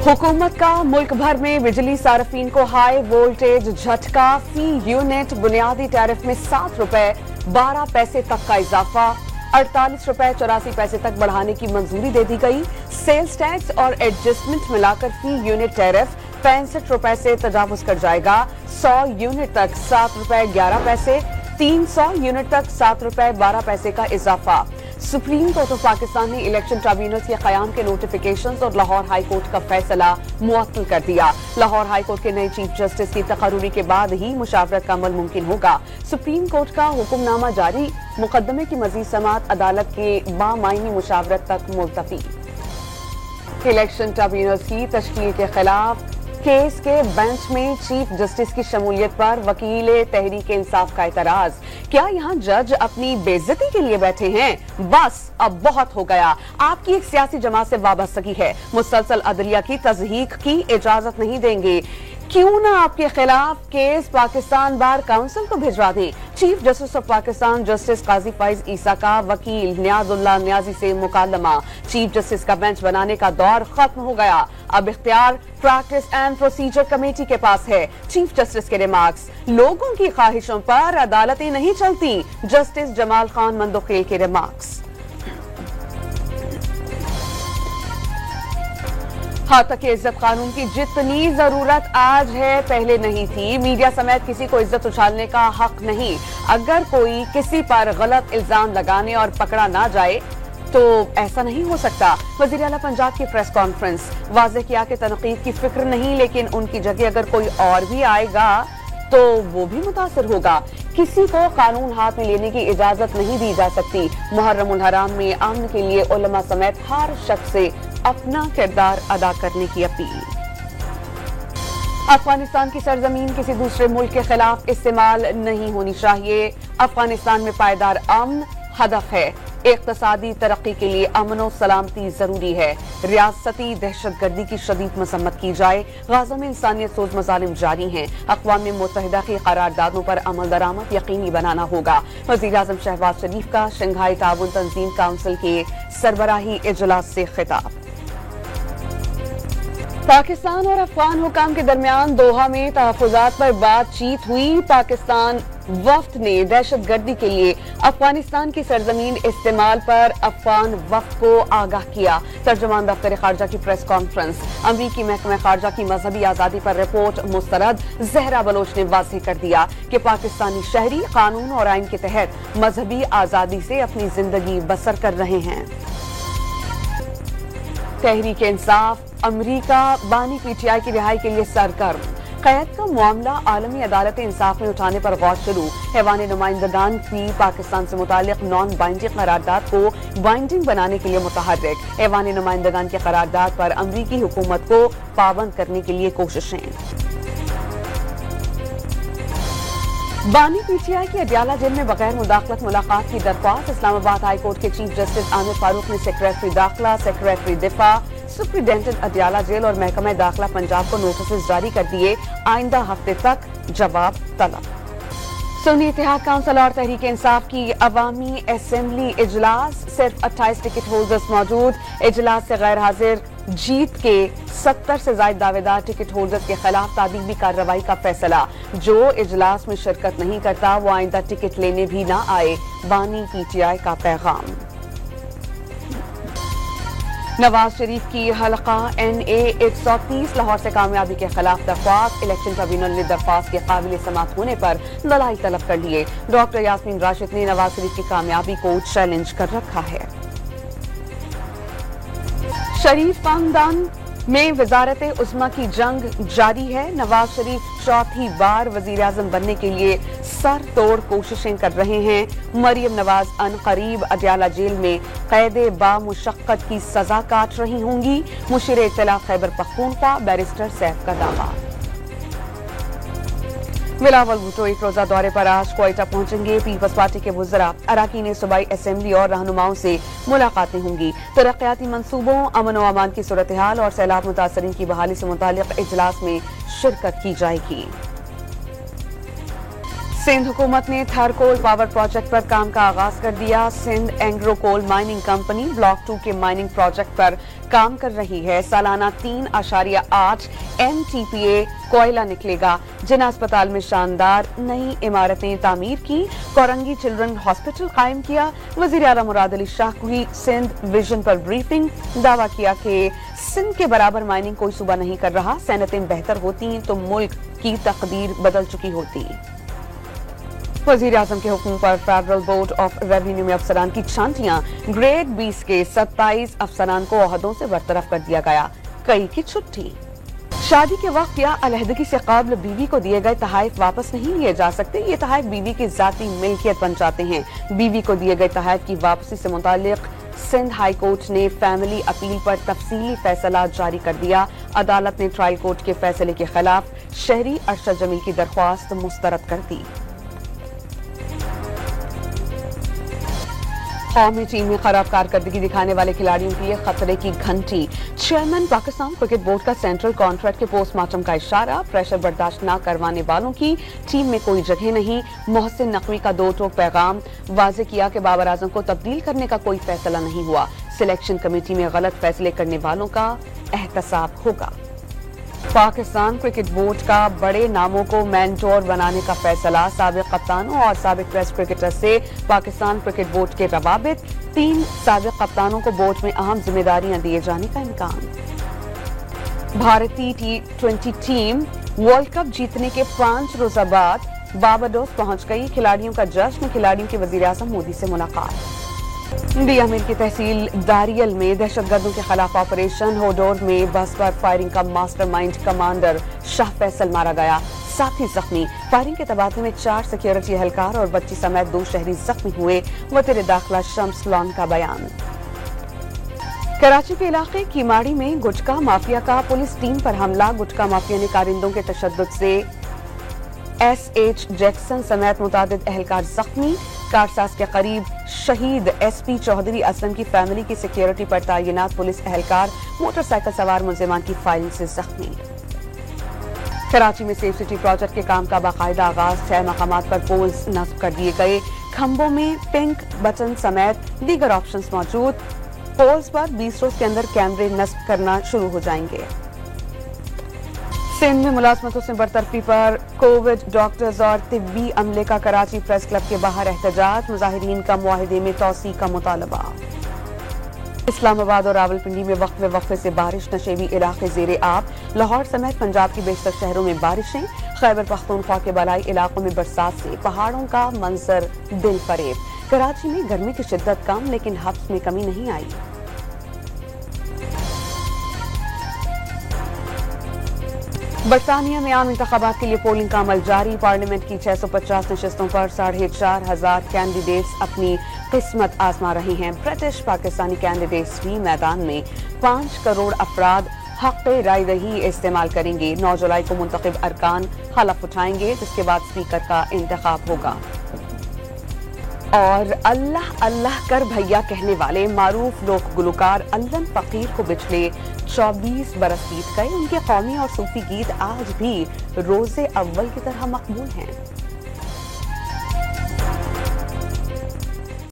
हुकूमत का मुल्क भर में बिजली सार्फिन को हाई वोल्टेज झटका, फी यूनिट बुनियादी टैरिफ में 7 रुपए 12 पैसे तक का इजाफा, 48 रुपए 84 पैसे तक बढ़ाने की मंजूरी दे दी गई। सेल्स टैक्स और एडजस्टमेंट मिलाकर फी यूनिट टैरिफ 65 रुपए से तजावुज कर जाएगा। 100 यूनिट तक 7 रुपए 11 पैसे, 300 यूनिट तक 7 रुपए 12 पैसे का इजाफा। सुप्रीम कोर्ट ऑफ पाकिस्तान ने इलेक्शन ट्राइब्यूनल्स के क़याम के नोटिफिकेशंस और लाहौर हाई कोर्ट का फैसला मुअत्तल कर दिया। लाहौर हाई कोर्ट के नए चीफ जस्टिस की तकर्रुरी के बाद ही मुशावरत का अमल मुमकिन होगा। सुप्रीम कोर्ट का हुक्मनामा जारी, मुकदमे की मजीद समाअत अदालत के बामायनी मुशावरत तक मुलतवी। इलेक्शन ट्राइब्यूनल्स की तश्कील के खिलाफ केस के बेंच में चीफ जस्टिस की शमूलियत पर वकील तहरीक इंसाफ का एतराज। क्या यहाँ जज अपनी बेइज्जती के लिए बैठे हैं? बस अब बहुत हो गया। आपकी एक सियासी जमात से वाबस्तगी है, मुसलसल अदलिया की तज़हीक की इजाजत नहीं देंगे। क्यों ना आपके खिलाफ केस पाकिस्तान बार काउंसिल को भिजवा दें। Chief justice of Pakistan justice Qazi Faez Isa का वकील नियाजुल्लाह नियाजी से मुकालमा। चीफ जस्टिस का बेंच बनाने का दौर खत्म हो गया, अब इख्तियार प्रैक्टिस एंड प्रोसीजर कमेटी के पास है। चीफ जस्टिस के रिमार्क्स, लोगों की ख्वाहिशों पर अदालतें नहीं चलती। जस्टिस जमाल खान मंदोखेल के रिमार्क्स। हातक इज्जत कानून की जितनी जरूरत आज है पहले नहीं थी। मीडिया समेत किसी को इज्जत उछालने का हक नहीं। अगर कोई किसी पर गलत इल्जाम लगाने और पकड़ा ना जाए तो ऐसा नहीं हो सकता। वजीर आला पंजाब की प्रेस कॉन्फ्रेंस, वाज़ेह किया कि तनकीद की फिक्र नहीं, लेकिन उनकी जगह अगर कोई और भी आएगा तो वो भी मुतासिर होगा। किसी को कानून हाथ में लेने की इजाजत नहीं दी जा सकती। मुहर्रमुल हराम में अमन के लिए उलमा समेत हर शख्स से अपना किरदार अदा करने की अपील। अफगानिस्तान की सरजमीन किसी दूसरे मुल्क के खिलाफ इस्तेमाल नहीं होनी चाहिए। अफगानिस्तान में पायदार अमन हदफ है। इक्तसादी तरक्की के लिए अमन और सलामती जरूरी है। रियासती दहशतगर्दी की शदीद मसम्मत की जाए। गाजा में इंसानियत सोज मजालिम जारी हैं। अक़वाम मुत्तहिदा की करारदादों पर अमल दरामद यकीनी बनाना होगा। वज़ीर आज़म शहबाज शरीफ का शंघाई ताउन तंजीम काउंसिल के सरबराही इजलास से खिताब। पाकिस्तान और अफगान हुकाम के दरमियान दोहा में तहफ़्फ़ुज़ात पर बातचीत हुई। पाकिस्तान वफ्द ने दहशतगर्दी के लिए अफगानिस्तान की सरजमीन इस्तेमाल पर अफगान वफ्द को आगाह किया। तर्जुमान दफ्तर खारजा की प्रेस कॉन्फ्रेंस, अमरीकी महकमा खारजा की मजहबी आज़ादी पर रिपोर्ट मुस्तरद ज़हरा बलोच ने वाज़ेह कर दिया कि पाकिस्तानी शहरी कानून और आइन के तहत मजहबी आज़ादी से अपनी जिंदगी बसर कर रहे हैं। तहरीक इंसाफ, अमरीका बानी पीटीआई की रिहाई के लिए सरगर्म। कैद का मामला आलमी अदालत इंसाफ में उठाने पर गौर शुरू। ऐवान नुमाइंदगान की पाकिस्तान से मुतालिक नॉन बाइंडिंग करारदाद को बाइंडिंग बनाने के लिए मुतहर्रिक। ऐवान नुमाइंदगान के करारदाद पर अमरीकी हुकूमत को पाबंद करने के लिए कोशिशें। बानी पीटीआई की अडियाला जेल में बगैर मुदाखलत मुलाकात की दरख्वास्त। इस्लामाबाद हाई कोर्ट के चीफ जस्टिस आमिर फारूक ने सेक्रेटरी दाखिला, सेक्रेटरी दिफा, सुप्रिंटेंडेंट अडियाला जेल और महकमा दाखिला पंजाब को नोटिस जारी कर दिए। आइंदा हफ्ते तक जवाब तलब। सुन्नी इत्तेहाद काउंसिल और तहरीक इंसाफ की अवामी असेंबली इजलास, सिर्फ 28 टिकट होल्डर्स मौजूद। इजलास से गैर हाजिर जीत के 70 से ज्यादा दावेदार टिकट होल्डर्स के खिलाफ तादीबी कार्रवाई का फैसला। जो इजलास में शिरकत नहीं करता वो आइंदा टिकट लेने भी ना आए, बानी पीटीआई का पैगाम। नवाज शरीफ की हलका NA 130 लाहौर से कामयाबी के खिलाफ दरख्वास्त। इलेक्शन ट्रिब्यूनल ने दरख्वास्त के काबिल समाअत होने पर दलाइल तलब कर लिए। डॉक्टर यास्मीन राशिद ने नवाज शरीफ की कामयाबी को चैलेंज कर रखा है। शरीफ खानदान में वजारत उस्मा की जंग जारी है। नवाज शरीफ चौथी बार वजीर आजम बनने के लिए सर तोड़ कोशिशें कर रहे हैं। मरियम नवाज अन करीब अडियाला जेल में कैदे बामुशक्कत की सजा काट रही होंगी। मुशीर इत्तला खैबर पख्तूनख्वा बैरिस्टर सैफ का दावा। बिलावल भुट्टो एक रोजा दौरे पर आज क्वेटा पहुंचेंगे। पीपल्स पार्टी के वुज़रा, अराकीन सूबाई असेंबली और रहनुमाओं से मुलाकातें होंगी। तरक्याती मंसूबों, अमन व अमान की सूरत हाल और सैलाब मुतासरीन की बहाली से मुतालिक इजलास में शिरकत की जाएगी। सिंध हुकूमत ने थर कोल पावर प्रोजेक्ट पर काम का आगाज कर दिया। Sindh Engro coal mining company block 2 के माइनिंग प्रोजेक्ट पर काम कर रही है। सालाना 3.8 MTPA कोयला निकलेगा। जिना अस्पताल में शानदार नई इमारतें तामीर की। कोरंगी चिल्ड्रन हॉस्पिटल कायम किया। वजीर आला मुराद अली शाह को ही सिंध विजन पर ब्रीफिंग। दावा किया कि सिंध के बराबर माइनिंग कोई सूबा नहीं कर रहा। सनतें बेहतर होती तो मुल्क की तकदीर बदल चुकी होती। वजीर आजम के हुक्म पर फेडरल बोर्ड ऑफ रेवेन्यू में अफसरान की छांटियां। ग्रेड 20 के 27 अफसरान को ओहदों से बरतरफ कर दिया गया। कई की छुट्टी। शादी के वक्त या अलहदगी से कब्ल बीवी को दिए गए तहाइफ वापस नहीं लिए जा सकते। ये तहाइफ बीवी की जाती मिल्कियत बन जाते हैं। बीवी को दिए गए तहाइफ की वापसी से मुतालिक सिंध हाई कोर्ट ने फैमिली अपील पर तफसीली फैसला जारी कर दिया। अदालत ने ट्रायल कोर्ट के फैसले के खिलाफ शहरी अरशद जमील की दरख्वास्त मुस्तरद कर दी। कौमी टीम में खराब कारकर्दगी दिखाने वाले खिलाड़ियों के लिए खतरे की घंटी। चेयरमैन पाकिस्तान क्रिकेट बोर्ड का सेंट्रल कॉन्ट्रैक्ट के पोस्टमार्टम का इशारा। प्रेशर बर्दाश्त न करवाने वालों की टीम में कोई जगह नहीं। मोहसिन नकवी का दो टोक पैगाम। वाजे किया कि बाबर आजम को तब्दील करने का कोई फैसला नहीं हुआ। सिलेक्शन कमेटी में गलत फैसले करने वालों का एहतसाब होगा। पाकिस्तान क्रिकेट बोर्ड का बड़े नामों को मेंटोर बनाने का फैसला। साबिक कप्तानों और साबिक टेस्ट क्रिकेटर से पाकिस्तान क्रिकेट बोर्ड के रवाबित। 3 साबिक कप्तानों को बोर्ड में अहम जिम्मेदारियां दिए जाने का इम्कान। भारतीय T20 टीम वर्ल्ड कप जीतने के 5 रोजा बाद बारबाडोस पहुंच गई। खिलाड़ियों का जश्न। खिलाड़ियों की वजीर आजम मोदी से मुलाकात। बियामिन की तहसील दारियल में दहशतगर्दों के खिलाफ ऑपरेशन। होडोर में बस पर फायरिंग का मास्टरमाइंड कमांडर शाह फैसल मारा गया। 7 ही जख्मी। फायरिंग के तबादले में 4 सिक्योरिटी एहलकार और बच्ची समेत 2 शहरी जख्मी हुए। वज़ीर दाखिला शम्स लॉन का बयान। कराची के इलाके कीमाड़ी में गुटखा माफिया का पुलिस टीम पर हमला। गुटखा माफिया ने कारिंदों के तशद्दुद से SH जैक्सन समेत मुतादिद एहलकार जख्मी। कारसाज के करीब शहीद SP चौधरी असलम की फैमिली की सिक्योरिटी पर तैनात पुलिस एहलकार मोटरसाइकिल सवार मुलजिमान की फायरिंग से जख्मी। कराची में सेफ सिटी प्रोजेक्ट के काम का बाकायदा आगाज। 6 मकामात पर पोल्स नस्ब कर दिए गए। खंभों में पिंक बटन समेत दीगर ऑप्शंस मौजूद। पोल्स पर 20 रोज के अंदर कैमरे नस्ब करना शुरू हो जाएंगे। सिंध में मुलाजमतों से बरतरफी पर कोविड डॉक्टर्स और तिब्बी अमले का कराची प्रेस क्लब के बाहर एहतजाज। मुजाहिरीन का मुआहिदे में तौसी का मुतालबा। इस्लामाबाद और रावलपिंडी में वक्फे से बारिश। नशेबी इलाके जेरे आब। लाहौर समेत पंजाब के बेशतर शहरों में बारिशें। खैबर पख्तूनख्वा के बलाई इलाकों में बरसात से पहाड़ों का मंजर दिल फरेब। कराची में गर्मी की शिद्दत कम लेकिन हब्स में कमी नहीं आई। बरतानिया में आम इंतखाबात के लिए पोलिंग का अमल जारी। पार्लियामेंट की 650 नशस्तों पर 4,500 कैंडिडेट्स अपनी किस्मत आजमा रहे हैं। ब्रिटिश पाकिस्तानी कैंडिडेट्स भी मैदान में। 5 करोड़ अफराद हक राय दही इस्तेमाल करेंगे। 9 जुलाई को मुंतखब अरकान हलफ उठाएंगे, जिसके बाद स्पीकर का इंतखाब होगा। और अल्लाह अल्लाह कर भैया कहने वाले मारूफ लोक गुलकार अल्लन फकीर को पिछले 24 बरस बीत गए। उनके कौमी और सूफी गीत आज भी रोजे अव्वल की तरह मकबूल हैं।